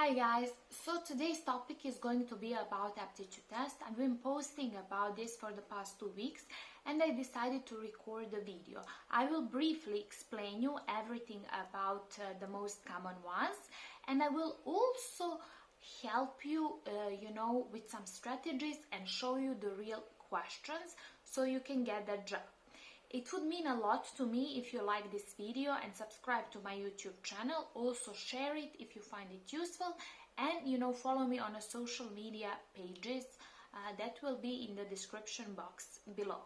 Hi guys, so today's topic is going to be about aptitude test. I've been posting about this for the past 2 weeks and I decided to record the video. I will briefly explain you everything about the most common ones, and I will also help you, with some strategies and show you the real questions so you can get that job. It would mean a lot to me if you like this video and subscribe to my YouTube channel. Also share it if you find it useful, and follow me on the social media pages that will be in the description box below.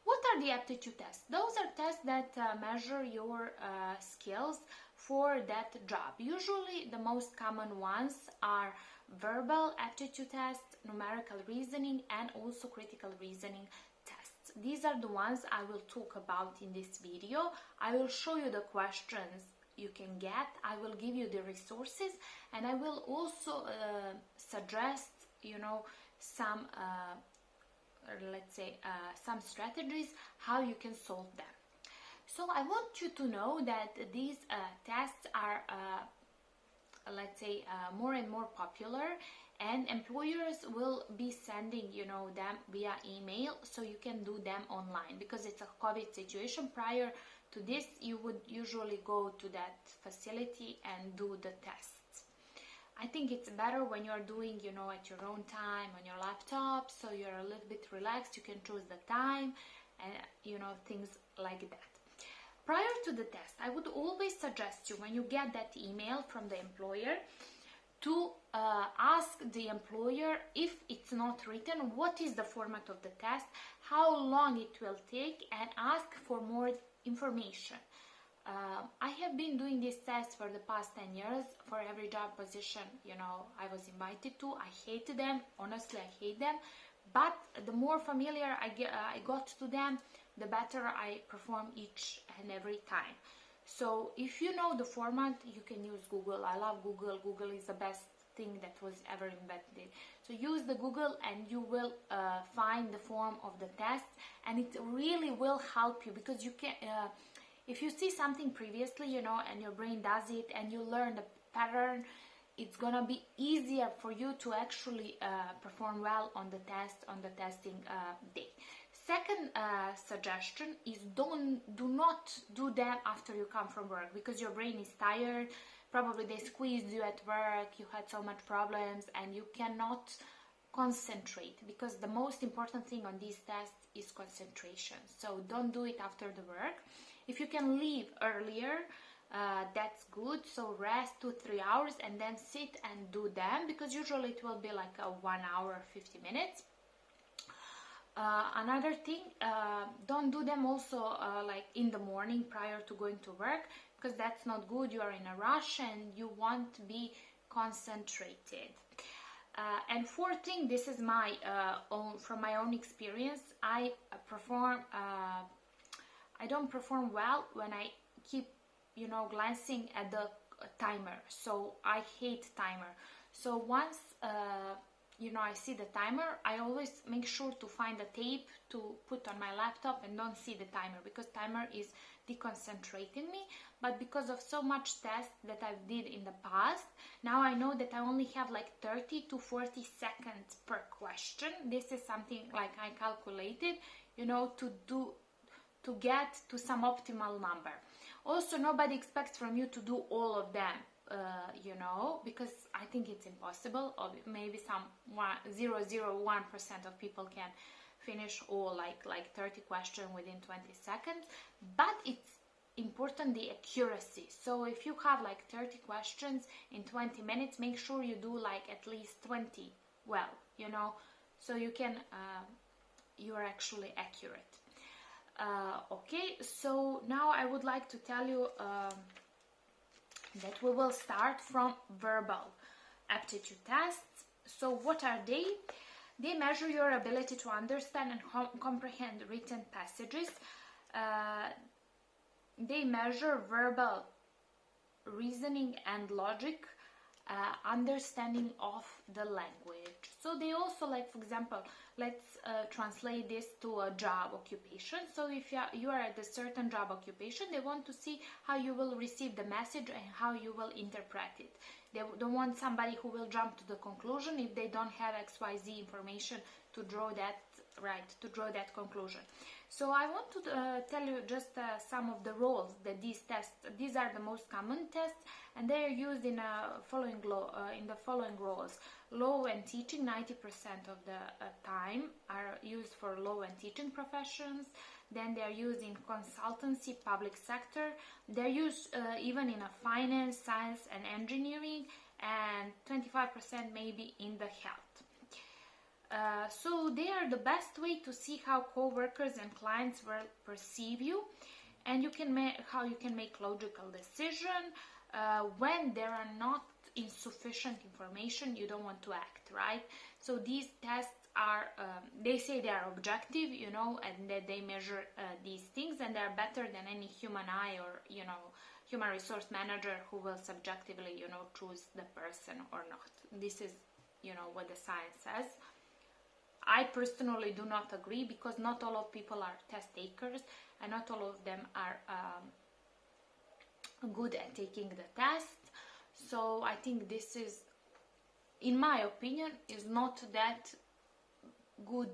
What are the aptitude tests? Those are tests that measure your skills for that job. Usually the most common ones are verbal aptitude tests, numerical reasoning, and also critical reasoning tests. These are the ones I will talk about in this video. I will show you the questions you can get, I will give you the resources, and I will also suggest some some strategies how you can solve them. So I want you to know that these tests are more and more popular, and employers will be sending them via email, so you can do them online because it's a COVID situation. Prior to this, you would usually go to that facility and do the tests. I think it's better when you're doing at your own time on your laptop, so you're a little bit relaxed, you can choose the time and things like that. Prior to the test, I would always suggest you, when you get that email from the employer, to ask the employer, if it's not written, what is the format of the test, how long it will take, and ask for more information. I have been doing these tests for the past 10 years for every job position I was invited to. I hated them, honestly I hate them, but the more familiar I got to them, the better I perform each and every time. So if you know the format, you can use Google. I love Google. Google is the best thing that was ever invented. So use the Google and you will find the form of the test, and it really will help you, because you can if you see something previously and your brain does it and you learn the pattern, it's gonna be easier for you to actually perform well on the test, on the testing day. Second suggestion is do not do them after you come from work, because your brain is tired. Probably they squeezed you at work, you had so much problems and you cannot concentrate, because the most important thing on these tests is concentration. So don't do it after the work. If you can leave earlier, that's good. So rest 2-3 hours and then sit and do them, because usually it will be like a 1 hour 50 minutes. Another thing, don't do them also like in the morning prior to going to work, because that's not good. You are in a rush and you want to be concentrated. And fourth thing, this is my from my own experience, I don't perform well when I keep glancing at the timer. So I hate timer. So once I see the timer, I always make sure to find a tape to put on my laptop and don't see the timer, because timer is deconcentrating me. But because of so much tests that I did in the past, now I know that I only have like 30 to 40 seconds per question. This is something like I calculated, to get to some optimal number. Also, nobody expects from you to do all of them, because I think it's impossible. Or maybe some 0.001% of people can finish all like 30 questions within 20 seconds. But it's important the accuracy. So if you have like 30 questions in 20 minutes, make sure you do like at least 20 well, so you can you're actually accurate. Okay, so now I would like to tell you that we will start from verbal aptitude tests. So what are they? They measure your ability to understand and comprehend written passages. They measure verbal reasoning and logic, understanding of the language. So they also, like, for example, let's translate this to a job occupation. So if you are at a certain job occupation, they want to see how you will receive the message and how you will interpret it. They don't want somebody who will jump to the conclusion if they don't have XYZ information to draw that conclusion. So I want to tell you just some of the roles that these are the most common tests, and they are used in the following roles. Law and teaching, 90% of the time are used for law and teaching professions. Then they are used in consultancy, public sector. They're used even in a finance, science and engineering, and 25% maybe in the health. So they are the best way to see how co-workers and clients will perceive you, and how you can make logical decision when there are not insufficient information. You don't want to act, right? So these tests are they say they are objective, and that they measure these things, and they are better than any human eye or human resource manager who will subjectively choose the person or not. This is what the science says. I personally do not agree, because not all of people are test takers, and not all of them are good at taking the test. So I think this is, in my opinion, is not that good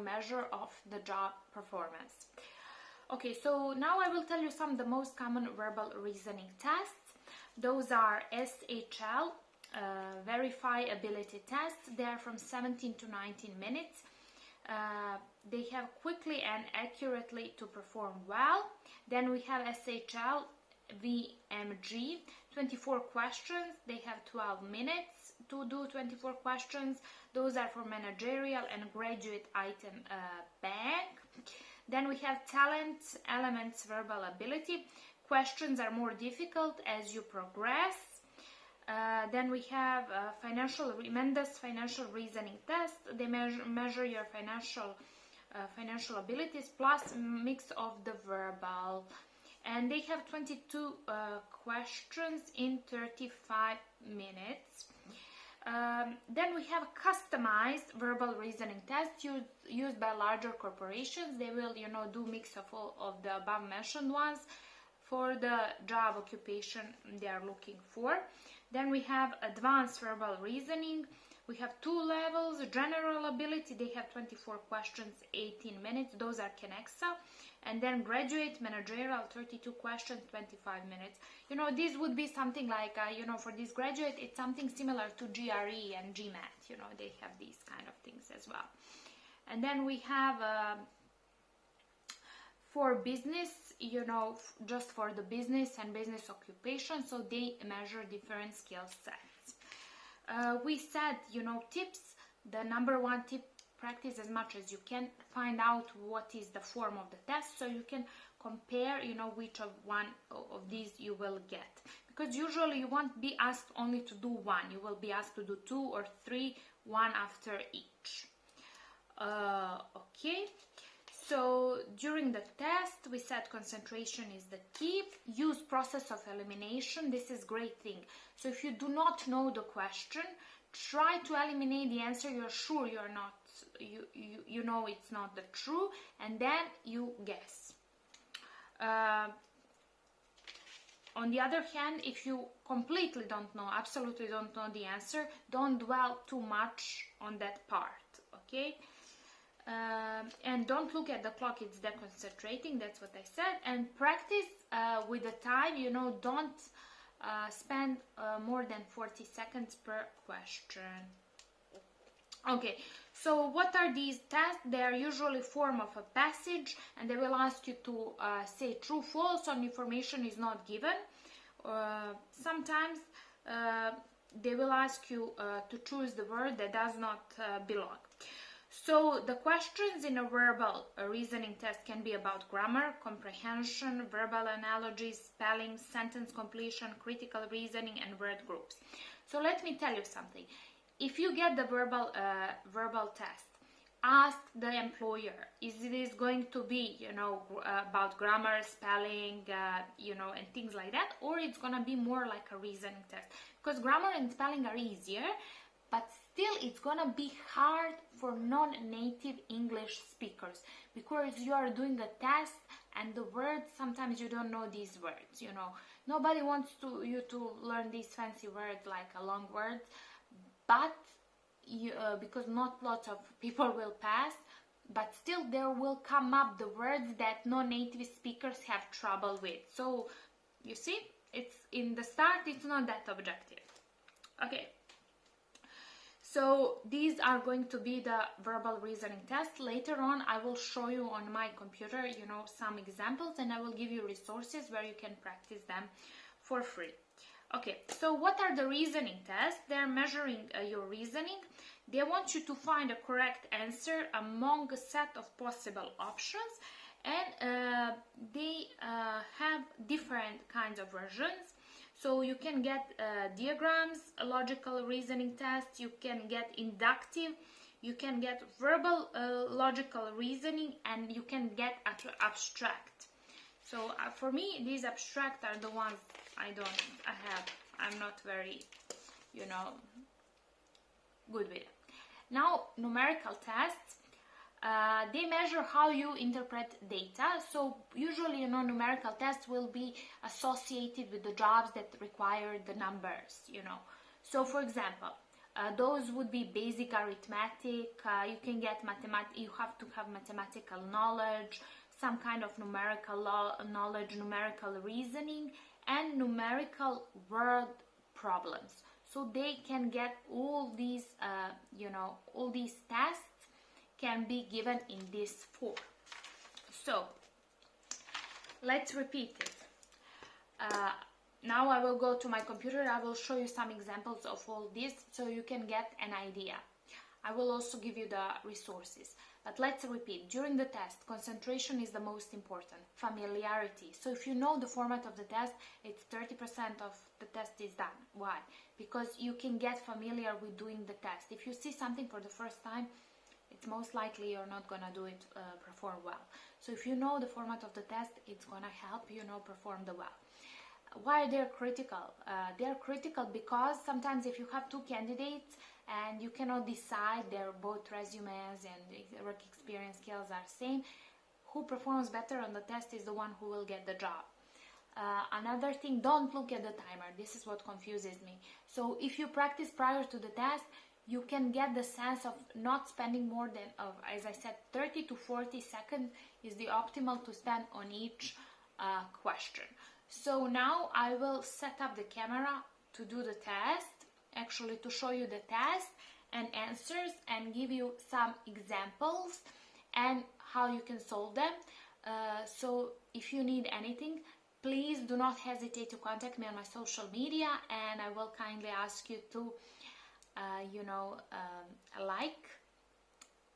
measure of the job performance. Okay, so now I will tell you some of the most common verbal reasoning tests. Those are SHL, verify ability tests. They are from 17 to 19 minutes. They have quickly and accurately to perform well. Then we have SHL VMG, 24 questions. They have 12 minutes to do 24 questions. Those are for managerial and graduate item bank. Then we have talent elements verbal ability. Questions are more difficult as you progress. Then we have Mendes financial reasoning test. They measure your financial abilities plus mix of the verbal. And they have 22 questions in 35 minutes. Then we have customized verbal reasoning tests used by larger corporations. They will, do mix of all of the above mentioned ones for the job occupation they are looking for. Then we have advanced verbal reasoning. We have 2 levels. General ability, they have 24 questions, 18 minutes. Those are Kenexa. And then graduate managerial, 32 questions, 25 minutes. This would be something like, for this graduate, it's something similar to GRE and GMAT. They have these kind of things as well. And then we have for business, just for the business and business occupation, so they measure different skill sets. We said, tips. The number 1 tip, practice as much as you can. Find out what is the form of the test, so you can compare, which of one of these you will get. Because usually you won't be asked only to do 1. You will be asked to do 2 or 3, one after each. Okay. So during the test, we said concentration is the key. Use process of elimination. This is great thing. So if you do not know the question, try to eliminate the answer you're sure you're not, you know it's not the true, and then you guess. On the other hand, if you completely don't know, absolutely don't know the answer, don't dwell too much on that part, okay? And don't look at the clock, it's deconcentrating, that's what I said. And practice with the time, don't spend more than 40 seconds per question. Okay, so what are these tests? They are usually form of a passage, and they will ask you to say true, false, or information is not given. Sometimes they will ask you to choose the word that does not belong. So the questions in a verbal reasoning test can be about grammar, comprehension, verbal analogies, spelling, sentence completion, critical reasoning, and word groups. So let me tell you something. If you get the verbal test, ask the employer, is this going to be, about grammar, spelling, and things like that, or it's going to be more like a reasoning test? Because grammar and spelling are easier, but still it's gonna be hard for non-native English speakers, because you are doing a test and the words, sometimes you don't know these words, Nobody wants you to learn these fancy words like a long words, but because not lots of people will pass, but still there will come up the words that non-native speakers have trouble with. So you see, it's in the start, it's not that objective. Okay, so these are going to be the verbal reasoning tests. Later on, I will show you on my computer, some examples, and I will give you resources where you can practice them for free. Okay, so what are the reasoning tests? They're measuring your reasoning. They want you to find a correct answer among a set of possible options, and they have different kinds of versions. So you can get diagrams, a logical reasoning test, you can get inductive, you can get verbal logical reasoning, and you can get abstract. So for me, these abstract are the ones I'm not very, good with. Now, numerical tests. They measure how you interpret data. So usually, numerical tests will be associated with the jobs that require the numbers, So for example, those would be basic arithmetic. You can get you have to have mathematical knowledge, some kind of numerical knowledge, numerical reasoning, and numerical word problems. So they can get all these, all these tests can be given in this form. So let's repeat it. Now I will go to my computer. I will show you some examples of all this so you can get an idea. I will also give you the resources. But let's repeat. During the test, concentration is the most important. Familiarity. So if you know the format of the test, it's 30% of the test is done. Why? Because you can get familiar with doing the test. If you see something for the first time, it's most likely you're not gonna do it perform well. So if you know the format of the test, it's gonna help you perform the well. Why they're critical? They're critical because sometimes if you have two candidates and you cannot decide, their both resumes and work experience skills are same, who performs better on the test is the one who will get the job. Another thing, don't look at the timer. This is what confuses me. So if you practice prior to the test, you can get the sense of not spending more than, as I said, 30 to 40 seconds is the optimal to spend on each question. So now I will set up the camera to do the test, actually to show you the test and answers and give you some examples and how you can solve them. So if you need anything, please do not hesitate to contact me on my social media, and I will kindly ask you to like,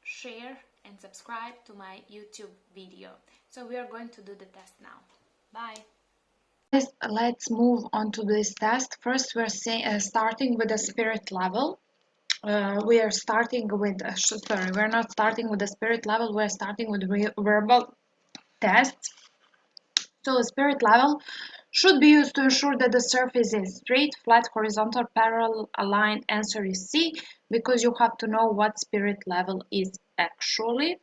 share and subscribe to my YouTube video. So we are going to do the test now. Bye. Let's move on to this test. First, we're starting with the spirit level. We are starting with, we're not starting with the spirit level, we're starting with verbal tests. So spirit level should be used to ensure that the surface is straight, flat, horizontal, parallel, aligned. Answer is C, because you have to know what spirit level is actually.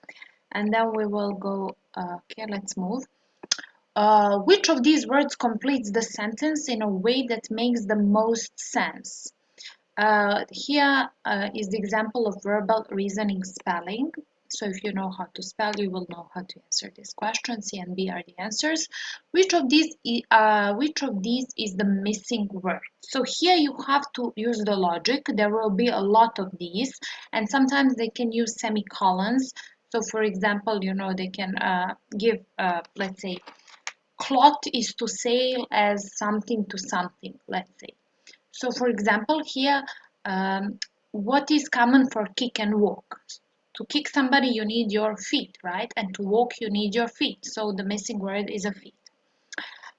And then we will go, okay, let's move. Which of these words completes the sentence in a way that makes the most sense? Here is the example of verbal reasoning spelling. So if you know how to spell, you will know how to answer this question. C and B are the answers. Which of these is the missing word? So here you have to use the logic. There will be a lot of these, and sometimes they can use semicolons. So for example, they can give, let's say, cloth is to sail as something to something, let's say. So for example, here, what is common for kick and walk? To kick somebody, you need your feet, right? And to walk, you need your feet. So the missing word is a feet.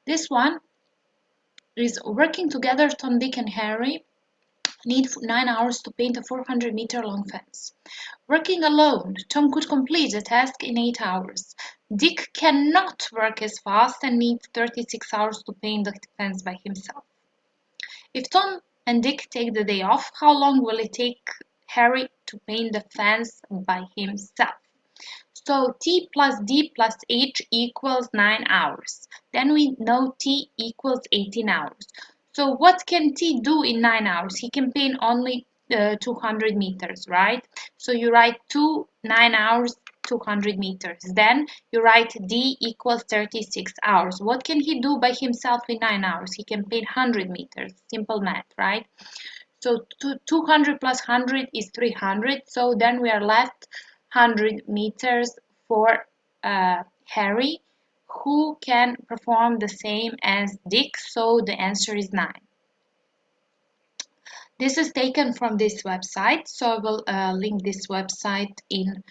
This one is working together. Tom, Dick, and Harry need 9 hours to paint a 400-meter long fence. Working alone, Tom could complete the task in 8 hours. Dick cannot work as fast and needs 36 hours to paint the fence by himself. If Tom and Dick take the day off, how long will it take Harry to paint the fence by himself? So T plus D plus H equals 9 hours. Then we know T equals 18 hours. So what can T do in 9 hours? He can paint only 200 meters, right? So you write 9 hours, 200 meters. Then you write D equals 36 hours. What can he do by himself in 9 hours? He can paint 100 meters. Simple math, right? So 200 plus 100 is 300. So then we are left 100 meters for Harry, who can perform the same as Dick. So the answer is 9. This is taken from this website. So I will link this website in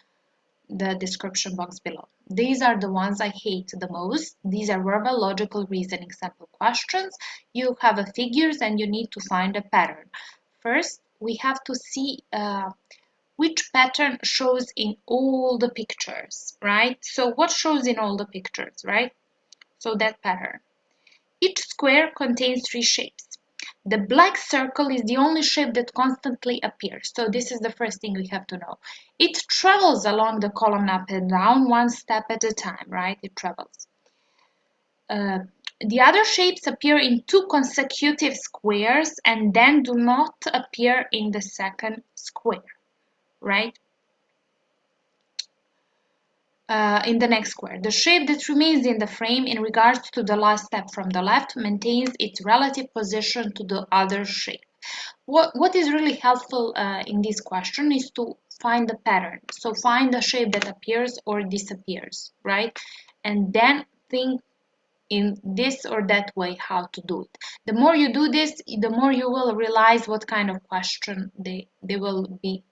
the description box below. These are the ones I hate the most. These are verbal logical reasoning sample questions. You have a figures and you need to find a pattern. First, we have to see which pattern shows in all the pictures, right? So what shows in all the pictures, right? So that pattern. Each square contains 3 shapes. The black circle is the only shape that constantly appears. So this is the first thing we have to know. It travels along the column up and down, one step at a time, right? It travels. The other shapes appear in 2 consecutive squares and then do not appear in the second square, right? In the next square. The shape that remains in the frame in regards to the last step from the left maintains its relative position to the other shape. What is really helpful in this question is to find the pattern. So find the shape that appears or disappears, right? And then think in this or that way how to do it. The more you do this, the more you will realize what kind of question they will be,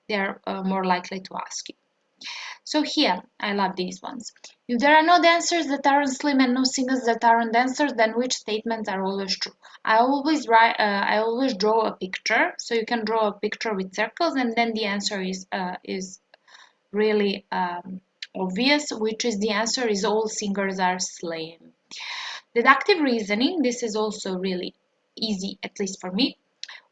they're more likely to ask you. So here, I love these ones. If there are no dancers that aren't slim and no singers that aren't dancers, then which statements are always true? I always draw a picture. So you can draw a picture with circles, and then the answer is really obvious, which is the answer is all singers are slim. Deductive reasoning. This is also really easy, at least for me.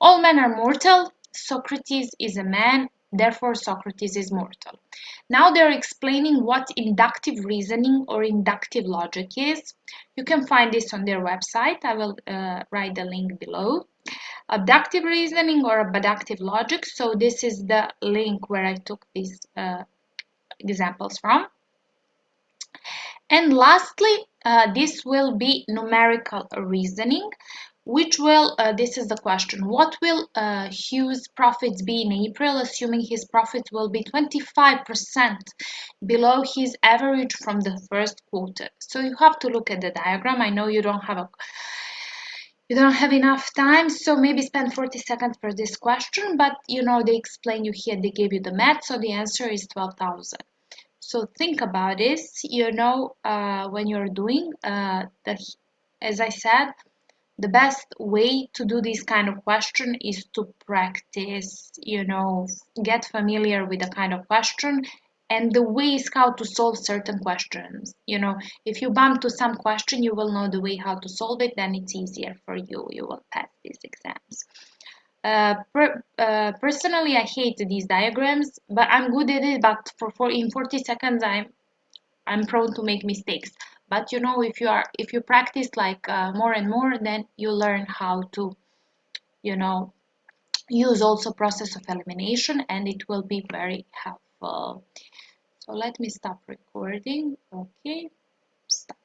All men are mortal. Socrates is a man, therefore Socrates is mortal. Now they're explaining what inductive reasoning or inductive logic is. You can find this on their website. I will write the link below. Abductive reasoning or abductive logic. So this is the link where I took these examples from. And lastly, this will be numerical reasoning, which will, this is the question, what will Hugh's profits be in April, assuming his profits will be 25% below his average from the first quarter? So you have to look at the diagram. I know you don't have enough time, so maybe spend 40 seconds for this question, but they explain you here, they gave you the math, so the answer is 12,000. So think about this, when you're doing as I said, the best way to do this kind of question is to practice, get familiar with the kind of question and the ways how to solve certain questions. If you bump to some question, you will know the way how to solve it, then it's easier for you. You will pass these exams. Personally, I hate these diagrams, but I'm good at it. But for in 40 seconds, I'm prone to make mistakes. But if you practice like more and more, then you learn how to use also process of elimination, and it will be very helpful. So let me stop recording. Okay, stop.